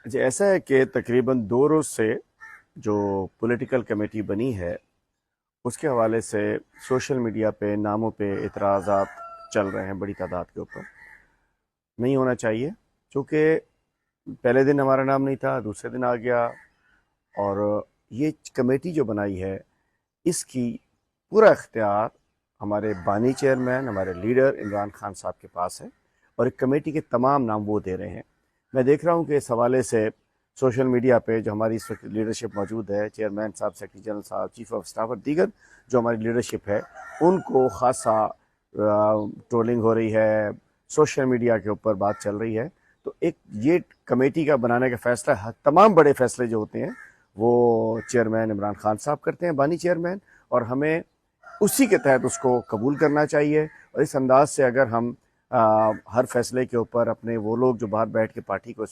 جی ایسا ہے کہ تقریباً 2 روز سے جو پولیٹیکل کمیٹی بنی ہے اس کے حوالے سے سوشل میڈیا پہ ناموں پہ اعتراضات چل رہے ہیں بڑی تعداد کے اوپر. نہیں ہونا چاہیے، چونکہ پہلے دن ہمارا نام نہیں تھا، دوسرے دن آ گیا. اور یہ کمیٹی جو بنائی ہے اس کی پورا اختیار ہمارے بانی چیئرمین، ہمارے لیڈر عمران خان صاحب کے پاس ہے، اور ایک کمیٹی کے تمام نام وہ دے رہے ہیں. میں دیکھ رہا ہوں کہ اس حوالے سے سوشل میڈیا پہ جو ہماری اس وقت لیڈرشپ موجود ہے، چیئرمین صاحب، سیکرٹری جنرل صاحب، چیف آف اسٹاف اور دیگر جو ہماری لیڈرشپ ہے، ان کو خاصا ٹرولنگ ہو رہی ہے، سوشل میڈیا کے اوپر بات چل رہی ہے. تو ایک یہ کمیٹی کا بنانے کا فیصلہ، تمام بڑے فیصلے جو ہوتے ہیں وہ چیئرمین عمران خان صاحب کرتے ہیں، بانی چیئرمین، اور ہمیں اسی کے تحت اس کو قبول کرنا چاہیے. اور اس انداز سے اگر ہم ہر فیصلے کے اوپر اپنے وہ لوگ جو باہر بیٹھ کے پارٹی کو